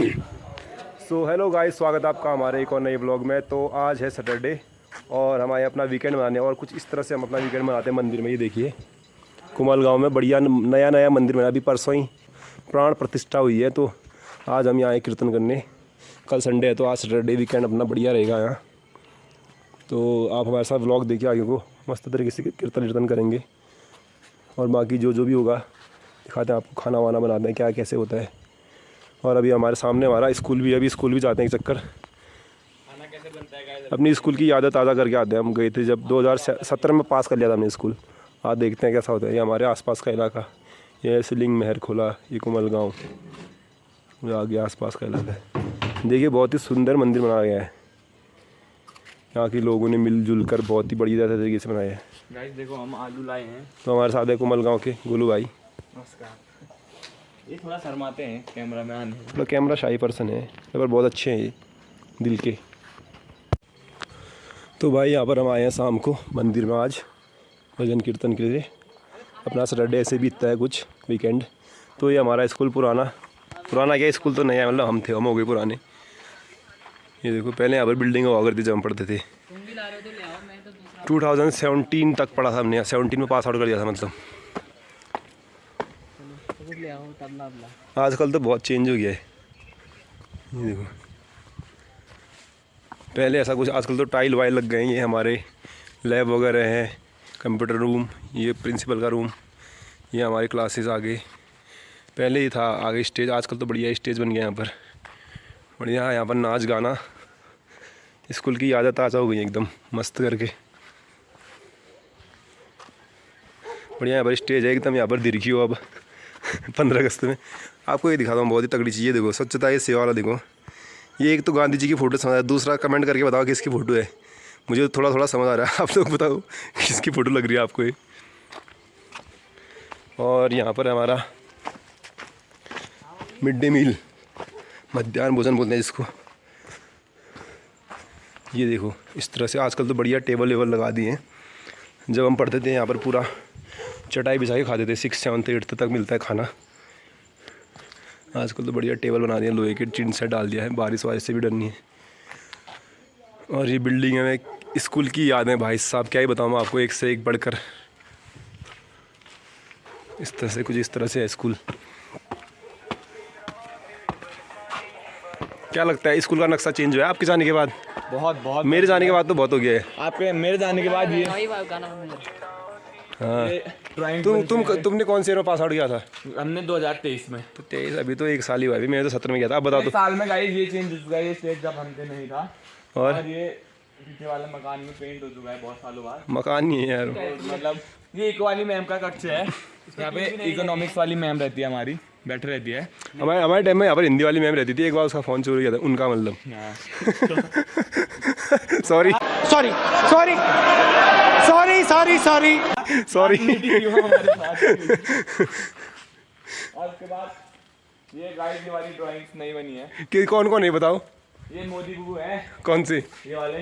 So hello guys, स्वागत है आपका हमारे एक और नए ब्लॉग में। तो आज है सैटरडे और हम आए अपना वीकेंड मनाने, और कुछ इस तरह से हम अपना वीकेंड मनाते हैं मंदिर में। ये देखिए कुमाल गांव में बढ़िया नया मंदिर बना, अभी परसों ही प्राण प्रतिष्ठा हुई है। तो आज हम यहाँ आए कीर्तन करने। कल संडे है तो आज सैटरडे वीकेंड अपना बढ़िया रहेगा यहाँ। तो आप हमारे साथ व्लॉग देखिए, आगे को मस्त तरीके से कीर्तन करेंगे और बाकी जो भी होगा दिखाते हैं आपको। खाना वाना बनाते हैं, क्या कैसे होता है। और अभी हमारे सामने हमारा स्कूल भी है, अभी स्कूल भी जाते हैं एक चक्कर। खाना कैसे बनता है गाइस? अपनी स्कूल की यादें ताज़ा करके आते हैं। हम गए थे जब 2017 में पास कर लिया था हमने स्कूल। आज देखते हैं कैसा होता है। ये हमारे आसपास का इलाका, ये सिलिंग महर खोला, ये कुमल गाँव, ये आगे आसपास का इलाका है। देखिए बहुत ही सुंदर मंदिर बनाया गया है। यहाँ के लोगों ने मिलजुल कर बहुत ही बढ़िया तरीके से बनाया है। गाइस देखो हम आलू लाए हैं। तो हमारे साथ है कुमल गाँव के गोलू भाई। नमस्कार। ये थोड़ा शर्माते हैं कैमरा में आने में। थोड़ा कैमरा शाही पर्सन है पर बहुत अच्छे हैं ये दिल के। तो भाई यहाँ पर हम आए हैं शाम को मंदिर में आज भजन कीर्तन के लिए। अपना सैटरडे ऐसे बीतता है कुछ वीकेंड। तो ये हमारा स्कूल पुराना क्या, स्कूल तो नया, मतलब हम हो गए पुराने। ये देखो पहले यहाँ पर बिल्डिंग हुआ करती जब हम पढ़ते थे। 2017 तक पढ़ा था हमने यहाँ, 17 में पास आउट कर दिया था मतलब। आजकल तो बहुत चेंज हो गया है। ये देखो पहले ऐसा कुछ, आजकल तो टाइल वाइल लग गए हैं। ये हमारे लैब वगैरह हैं, कंप्यूटर रूम, ये प्रिंसिपल का रूम, ये हमारी क्लासेस आगे। पहले ही था आगे स्टेज, आजकल तो बढ़िया स्टेज बन गया यहाँ पर। बढ़िया यहाँ पर नाच गाना, स्कूल की यादें ताज़ा हो गई एकदम मस्त करके। बढ़िया यहाँ पर स्टेज है एकदम, यहाँ पर दिरखी हो अब 15 अगस्त में। आपको ये दिखाता हूँ बहुत ही तगड़ी चीज़ है। देखो स्वच्छता ये सेवा वाला देखो। ये एक तो गांधी जी की फ़ोटो समझ आ रहा है, दूसरा कमेंट करके बताओ किसकी फ़ोटो है। मुझे तो थोड़ा समझ आ रहा है, आप लोग बताओ किसकी फ़ोटो लग रही है आपको ये। और यहाँ पर हमारा मिड डे मील, मध्याह्न भोजन बोलते हैं जिसको। ये देखो इस तरह से आजकल तो बढ़िया टेबल वेबल लगा दिए हैं। जब हम पढ़ते थे यहाँ पर पूरा चटाई बिछा के खाते थे, 6, 7, 8 तक मिलता है खाना। आजकल तो बढ़िया टेबल बना दिए, लोहे के टीन सेट डाल दिया है, बारिश वारिश से भी डर नहीं है। और ये बिल्डिंग में स्कूल की यादें भाई साहब क्या ही बताऊँ मैं आपको, एक से एक बढ़कर। इस तरह से है स्कूल। क्या लगता है स्कूल का नक्शा चेंज हुआ है आपके जाने के बाद? बहुत मेरे जाने के बाद तो बहुत हो गया है। आपके मेरे जाने के बाद ये हाँ ड्राइंग तुमने कौन से ईयर में पास आउट किया था? हमने 2023 में। तो 23, अभी तो 1 साल ही हुआ है। मैंने तो 17 में किया था। आप बताओ तो। साल में गाइस ये चेंज हो चुका है। ये स्टेज जब हमसे नहीं था और ये पीछे वाले मकान में पेंट हो चुका है बहुत सालों बाद। मकान नहीं है यार, मतलब ये एक वाली मैम का कक्ष है। यहाँ पे इकोनॉमिक्स वाली मैम रहती है हमारी, बैठे रहती है। हमारे टाइम में यहाँ पर हिंदी वाली मैम रहती थी। एक बार उसका फ़ोन चोरी किया था उनका, मतलब सॉरी और उसके बाद ये गाइस ये वाली ड्राइंग्स नहीं बनी है। कि कौन है बताओ? ये मोदी बुबू है। कौन से? ये वाले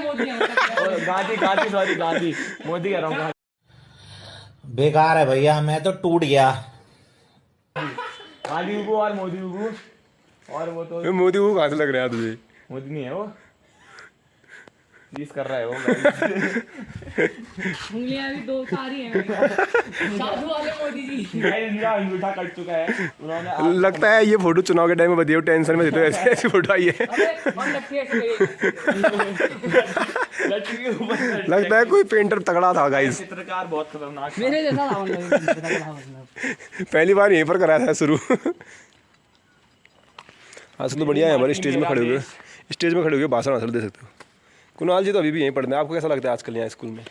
मोदी हैं। गांधी मोदी कह रहा हूँ। बेकार है भैया, मैं तो टूट गया। गांधी बुबू और मोदी बुबू, और वो तो मोदी वो कहाँ से लग रहा है तुझे? मोदी नहीं है वो, कर रहा है वो। उंगलियां भी 2 सारी हैं साधु वाले मोदी जी। इनका अंगूठा कट चुका है उन्होंने। लगता है ये फोटो चुनाव के टाइम में बदियो टेंशन में देते ऐसे ऐसी फोटो आई है। लगता है कोई पेंटर तगड़ा था गाइस। चित्रकार बहुत खतरनाक था। मेरे जैसा था। पहली बार यहीं पर कराया था शुरू। आज तो बढ़िया है हमारे स्टेज में खड़े हुए भाषण दे सकते हो। कुणाल जी तो अभी भी यहीं पढ़ते हैं। आपको कैसा लगता है आजकल यहाँ स्कूल में?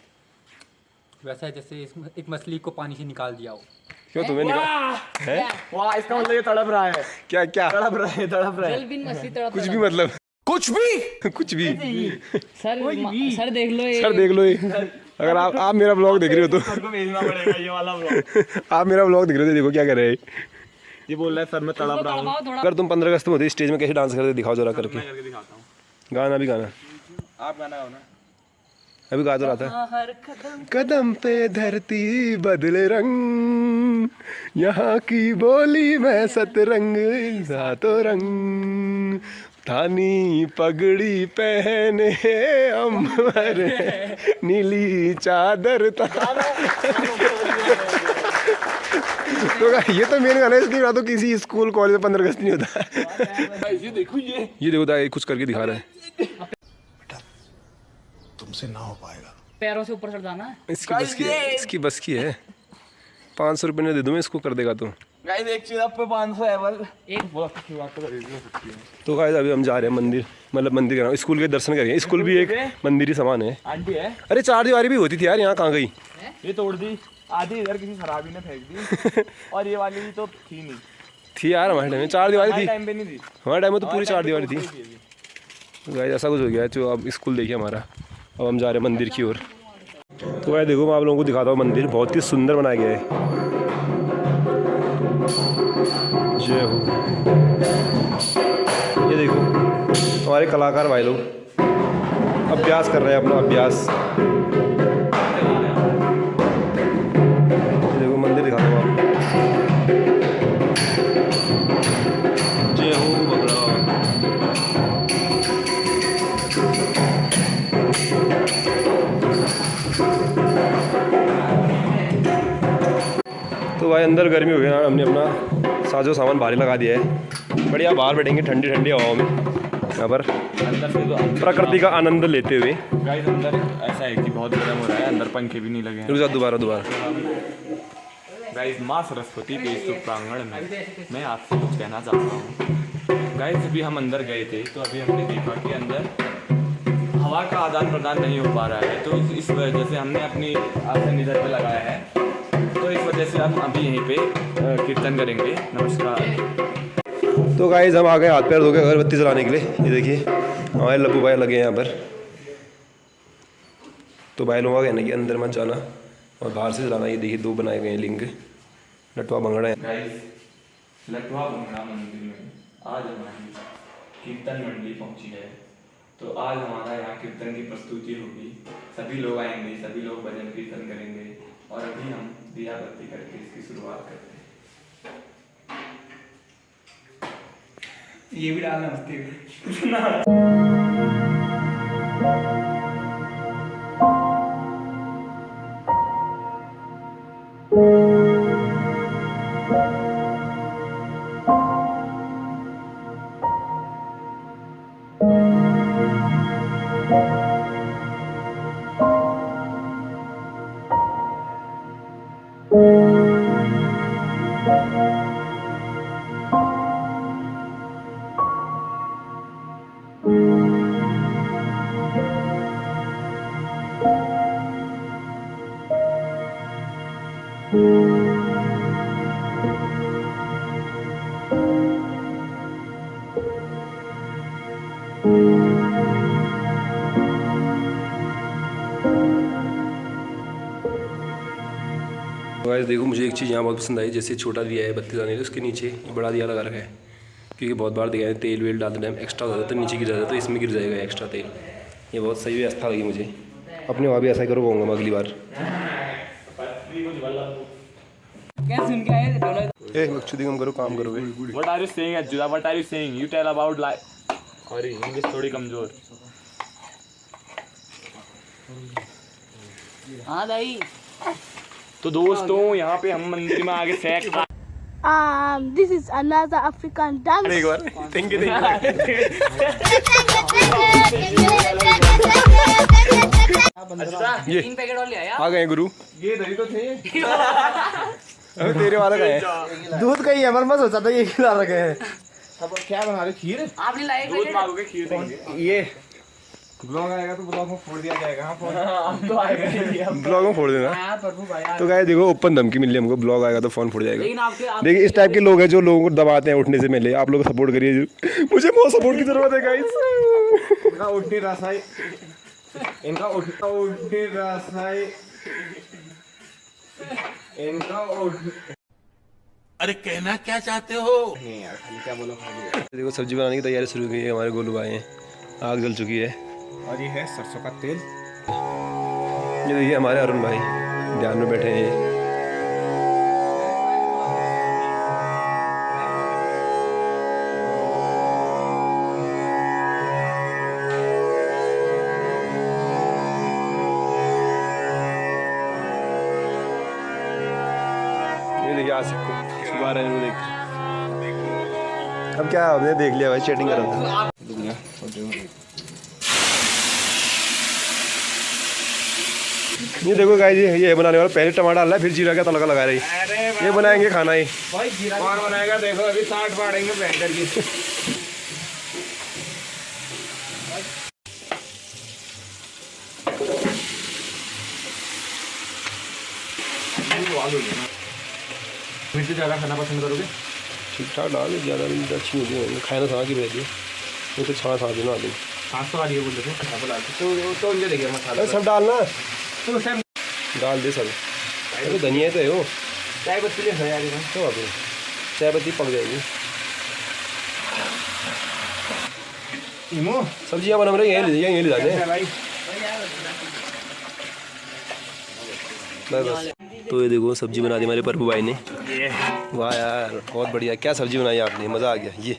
वैसा है जैसे एक मछली को पानी से निकाल दिया हो। क्यों तुम्हें निकाल है? वाह, इसका मतलब ये तड़प रहा है। क्या तड़प रहा है जल बिन मछली तड़प कुछ भी, मतलब कुछ भी सर देख लो ये। अगर आप मेरा ब्लॉग देख रहे हो तो सर को भेजना पड़ेगा ये वाला ब्लॉग। आप मेरा ब्लॉग देख रहे हो तो देखो क्या कर रहे हैं। ये बोल रहा है सर मैं तड़प रहा हूँ। अगर तुम 15 अगस्त में होते स्टेज में कैसे डांस करते दिखाओ जरा करके। मैं करके दिखाता हूँ। गाना भी गाना। आप गाना गाओ ना। अभी गा तो रहा था, हर कदम कदम पे धरती बदले रंग, यहाँ की बोली में सतरंग, सातों रंग, थानी पगड़ी पहने अम्बर, नीली चादर तो ये तो मेन गाना है, इसकी बात तो किसी स्कूल कॉलेज में 15 अगस्त नहीं होता। ये देखो ये देखो था कुछ करके दिखा रहा है। पैरों से ऊपर चढ़ जाना है। इसकी बस की है, इसकी बस की है। 500 रुपये में दे दूँ मैं इसको, कर देगा तो। गाइस एक चीज आप पे 500 है बल एक बहुत अच्छी बात तो खरीद सकती है। तो गाइस अभी हम जा रहे हैं मंदिर, मतलब मंदिर का नाम, स्कूल के दर्शन करेंगे। स्कूल भी एक मंदिर ही समान है। आंटी है, अरे 4 दीवारी भी होती थी यार, यहाँ कहाँ गई? ये तोड़ दी आधी, इधर किसी शराबी ने फेंक दी और ये वाली तो थी नहीं, थी यार हमारे टाइम में 4 दीवारी थी। टाइम पे नहीं थी। हमारे टाइम में तो पूरी 4 दीवारी थी। तो गाइस ऐसा कुछ हो गया है। तो अब स्कूल देखिए हमारा, अब हम जा रहे हैं मंदिर की ओर। तो गाइस देखो मैं आप लोगों को दिखाता हूँ, मंदिर बहुत ही सुंदर बनाया गया है। जय हो। ये देखो हमारे कलाकार भाई लोग अभ्यास कर रहे हैं अपना अभ्यास। ये देखो मंदिर दिखाता हूँ आपको। जय हो भगवान। तो भाई अंदर गर्मी हो गई ना, हमने अपना साजो सामान बाहर लगा दिया है। बढ़िया बाहर बैठेंगे ठंडी ठंडी हवाओं में, यहाँ पर अंदर से तो प्रकृति का आनंद लेते हुए। गाइस अंदर ऐसा है कि बहुत गर्म हो रहा है, अंदर पंखे भी नहीं लगे हैं। रुक जा, दोबारा गाइस माँ सरस्वती के इस प्रांगण में मैं आपसे कुछ कहना चाहता हूँ। गाइस अभी हम अंदर गए थे तो अभी हमने देखा कि अंदर हवा का आदान प्रदान नहीं हो पा रहा है, तो इस वजह से हमने अपनी आसन इधर पे लगाया है। तो इस वजह से हम अभी यहीं पे कीर्तन करेंगे। नमस्कार। तो गाइस हम आ गए हाथ पैर धो के अगरबत्ती जलाने के लिए। ये देखिए हमारे लप्पू भाई लगे हैं यहाँ पर। तो भाई लोगों का कहना कि अंदर मत जाना और बाहर से जलाना। ये देखिए 2 बनाए गए हैं लिंग, लटवा भंगड़ा है। गाइस लटवा भंगड़ा मंदिर में आज हमारी कीर्तन मंडली पहुंची है। तो आज हमारा यहाँ कीर्तन की प्रस्तुति होगी, सभी लोग आएंगे, सभी लोग भजन कीर्तन करेंगे और अभी हम दिया बत्ती करके इसकी शुरुआत करते हैं। ये भी डालना मस्ती गाइस देखो मुझे एक चीज़ यहाँ बहुत पसंद आई, जैसे छोटा दिया है बत्ती जलाने के लिए, उसके नीचे ये बड़ा दिया लगा रखा है। क्योंकि बहुत बार दिया है तेल वेल डालते टाइम एक्स्ट्रा हो जाता है तो नीचे गिर जाता है, तो इसमें गिर जाएगा एक्स्ट्रा तेल। ये बहुत सही व्यवस्था लगी मुझे। अपने वहाँ भी ऐसा ही करो कहूँगा मैं अगली बार। क्या सुन के आए ढोलक? बख्शुदी कम करो, काम करोगे। What are you saying, Ajula? What are you saying? You tell about life. अरे इंग्लिश थोड़ी कमजोर। हाँ दाई। तो दोस्तों यहाँ पे हम मंदिर में आगे सेक This is another African dance. एक बार थैंक यू ये 3 पैकेट और ले आया। आ गए गुरु। ये दही तो थे। अभी तेरे वाला का है दूध का ही है, मत सोचा था ये खिला रखे हैं। अब क्या बना रहे, खीर? आपने लाए दूध पैकेट? मांगोगे खीर देंगे। ये ब्लॉग आएगा तो ब्लॉग में फोड़ दिया जाएगा। हम तो आएगा ब्लॉग में फोड़ देना। हाँ प्रभु भाई। तो गाइस देखो ओपन धमकी मिल रही हमको, ब्लॉग आएगा तो फोन फोड़ जाएगा। लेकिन आपके देखिए इस टाइप के लोग हैं जो लोगों को दबाते हैं उठने से पहले। आप लोग सपोर्ट करिए, मुझे बहुत सपोर्ट की जरूरत है गाइस। इनका उठनी रसाई, इनका उठनी रसाई, इनका अरे कहना क्या चाहते हो? नहीं यार खाली क्या बोलो खाली। देखो सब्जी बनाने की तैयारी शुरू हो गई है। हमारे गोलू भाई हैं, आग जल चुकी है। और ये है सरसों का तेल। ये देखिए हमारे अरुण भाई ध्यान में बैठे हैं। ये देखिए आसिफ को सुबह रहे हैं, देख अब क्या आपने देख लिया भाई, चैटिंग कर रहा था। ये देखो गाइस, ये बनाने वाला पहले टमाटर डाला फिर जीरा का तड़का लगा रही। ये बनाएंगे खाना ही भाई जीरा कौन बनाएगा? देखो अभी 60 फाड़ेंगे बैंकर की। मिर्ची ज़्यादा खाना पसंद करोगे? ठीक ठाक डाल, ज़्यादा भी अच्छी होती है, खाना था कि रहती है वो तो छाछ आ देना आदमी 500 वाली है बोल रहे थे। तो ये देखिए मसाला सब डालना, तो सब डाल दे सब। अरे धनिया तो है वो, चाय पत्ती ले यार इसमें। तो अभी चाय पत्ती पक जाएगी। सब्जियाँ बना रही हैं, यहीं ले जाते हैं भाई बस। तो ये देखो सब्जी बना दी हमारे प्रभु भाई ने। वाह यार बहुत बढ़िया, क्या सब्जी बनाई आपने, मज़ा आ गया। ये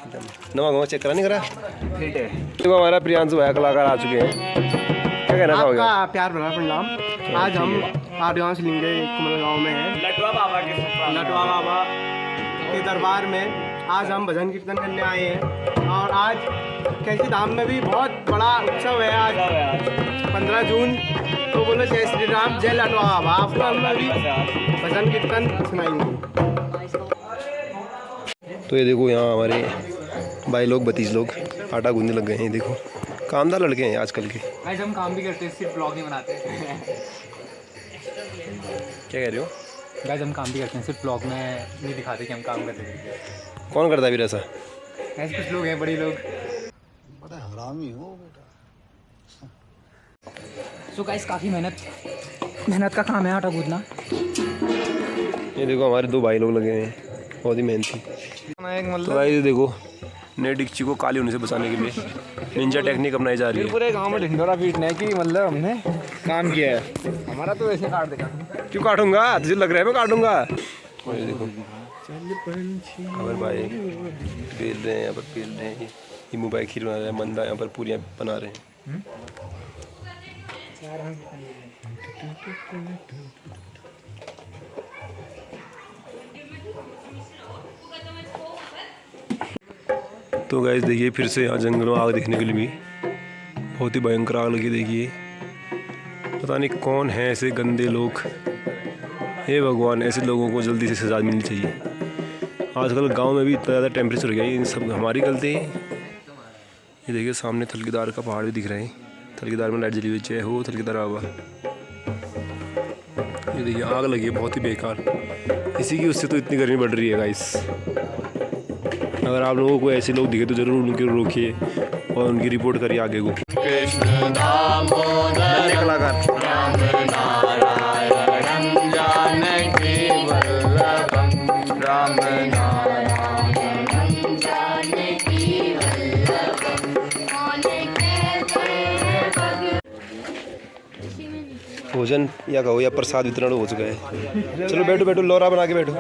नमक वमक चेक करा नहीं करा? ठीक है। देखो हमारा प्रियांशु भाई कलाकार आ चुके हैं, क्या कहना चाहोगे? आपका प्यार भरा प्रणाम। आज हम आर्यांश लिंगे कुमल गाँव में हैं, लटवा बाबा के लटवा बाबा के दरबार में। आज हम भजन कीर्तन करने आए हैं और आज कैसी धाम में भी बहुत बड़ा उत्सव है। आज 15 जून, तो बोलो जय श्री राम, जय लटवा बाबा। आपको हम अभी भजन कीर्तन सुनाएंगे। तो ये देखो यहाँ हमारे भाई लोग भतीज लोग आटा गूंदने लग गए हैं। देखो कामदार लड़के हैं आजकल के। आज हम काम भी करते हैं, सिर्फ ब्लॉग नहीं बनाते। क्या कह रहे हो? गाइस हम काम भी करते हैं, सिर्फ ब्लॉग में नहीं दिखाते कि हम काम कर रहे हैं। कौन करता है फिर ऐसा? ऐसे कुछ लोग हैं, बड़े लोग। सो गाइस काफ़ी मेहनत का काम है आटा गूंदना। ये देखो हमारे दो भाई लोग लगे हैं, बहुत ही मेहनती। तो भाई ये देखो नई डिक्ची को काली होने से बचाने के लिए निंजा टेक्निक अपनाई जा रही है। पूरे गांव में ढिंडोरा पीटने की मतलब हमने काम किया है। हमारा तो वैसे काट देगा। क्यों काटूंगा, तुझे लग रहा है मैं काटूंगा? ये देखो हमारे भाई बेल रहे हैं, यहाँ पर बेल रहे हैं, ये मुंबई खीर बना रहे हैं, मंदा यहाँ पर पूरियाँ बना रहे हैं। तो गाइस देखिए फिर से यहाँ जंगलों में आग देखने के लिए भी बहुत ही भयंकर आग लगी। देखिए पता नहीं कौन है ऐसे गंदे लोग, हे भगवान ऐसे लोगों को जल्दी से सजा मिलनी चाहिए। आजकल गांव में भी इतना ज़्यादा टेम्परेचर हो गया है, इन सब हमारी गलती है। ये देखिए सामने थलकीदार का पहाड़ भी दिख रहा है, थलकीदार में लाइट जली हुई है, हो थलकीदार बाबा। ये देखिए आग लगी है बहुत ही बेकार, इसी की उससे तो इतनी गर्मी बढ़ रही है गाइस। अगर आप लोगों को ऐसे लोग दिखे तो ज़रूर उनके रोकिए और उनकी रिपोर्ट करिए आगे को। भोजन या कहो या प्रसाद वितरण हो चुका है। चलो बैठो बैठो, लोरा बना के बैठो।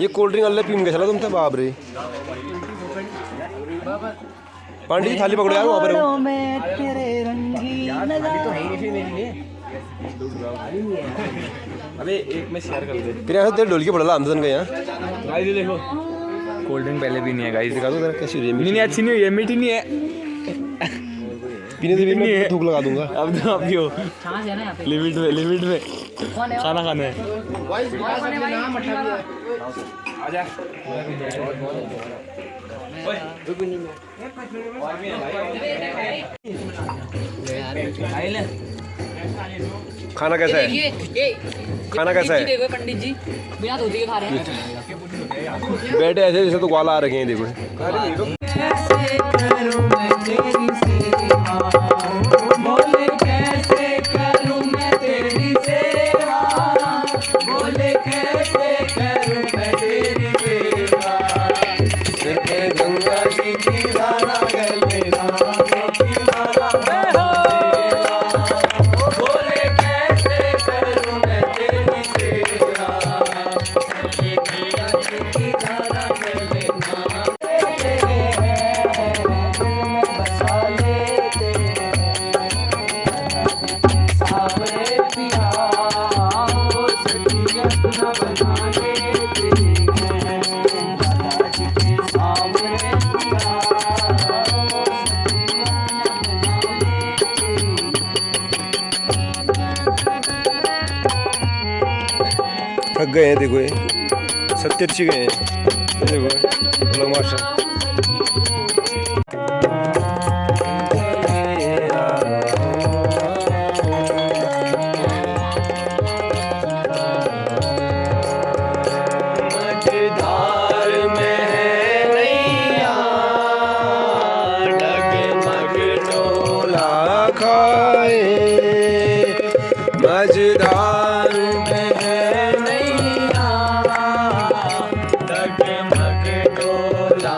ये कोल्ड ड्रिंक अल्ले पीन गया तुम थे बाप रे। पांडी की थाली पकड़ो यार वहाँ पर। अबे एक में शेयर कर दे। फिर ऐसा तेरे ढोल के पड़ा आंदोलन का यहाँ। गाइस ये देखो कोल्ड ड्रिंक पहले भी नहीं है गाइस। दिखा दो जरा कैसी हो रही है। नहीं अच्छी नहीं हुई है, मीठी नहीं है। पीने से भी मैं थूक लगा दूंगा। अब तो आप पियो छाछ है ना यहाँ पे। लिमिट में खाना खाना है। आजा खाना कैसा है? खाना कैसा है? देखो पंडित जी बिना धोती के खा रहे हैं। बैठे ऐसे जैसे तो ग्वाला आ रखे हैं। देखो गंगा जी की थक गए हैं, देखो ये सत्तर गए हैं, देखो लोग मास्टर। मझधार में है नैया, डगमग डोला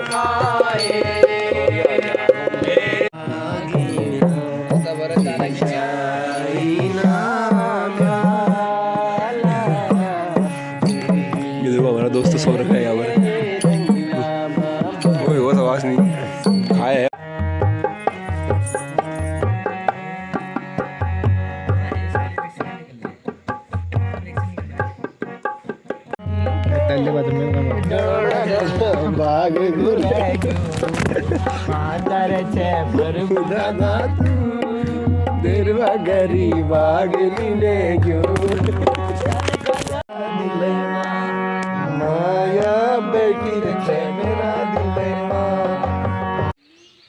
खाए। ये देखो हमारा दोस्त तो सो रखा है यहाँ पर, कोई होश आवाज नहीं खाया है।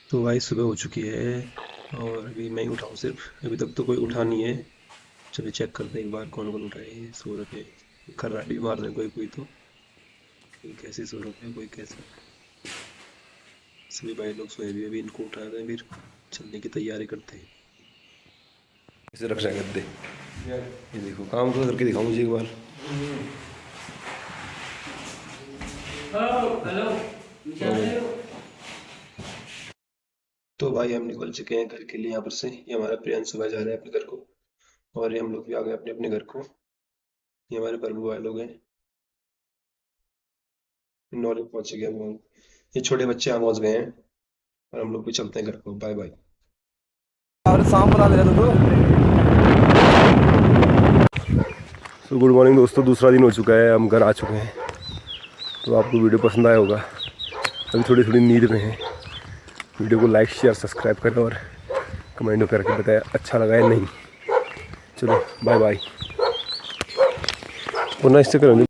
तो भाई सुबह हो चुकी है और अभी मैं ही उठाऊँ सिर्फ, अभी तक तो कोई उठा नहीं है। चलिए चेक करते हैं एक बार कौन कौन उठाए हैं। सो रखे खर्राटी मार रहे कोई तो, कोई कैसे सो रखे, कोई कैसे। सभी भाई लोग सोए भी, अभी इनको उठाते हैं, फिर चलने की तैयारी करते हैं। इसे रख जाए गद्दे, ये देखो काम तो करके दिखाऊं मुझे एक बार। तो भाई हम निकल चुके हैं घर के लिए यहाँ पर से। ये हमारा प्रियांश सुबह जा रहा है अपने घर को, और ये हम लोग भी आ गए अपने अपने घर को। ये हमारे प्रभु भाई लोग हैं, नॉलेज पहुंच गए हम लोग। ये छोटे बच्चे यहाँ पहुंच गए हैं और हम लोग भी चलते हैं घर को। Bye bye. तो गुड मॉर्निंग दोस्तों, दूसरा दिन हो चुका है, हम घर आ चुके हैं। तो आपको वीडियो पसंद आया होगा। अभी थोड़ी थोड़ी नींद में है। वीडियो को लाइक शेयर सब्सक्राइब करें और कमेंट में करके बताएं अच्छा लगा या नहीं। चलो बाय बाय। और ना इससे करेंगे।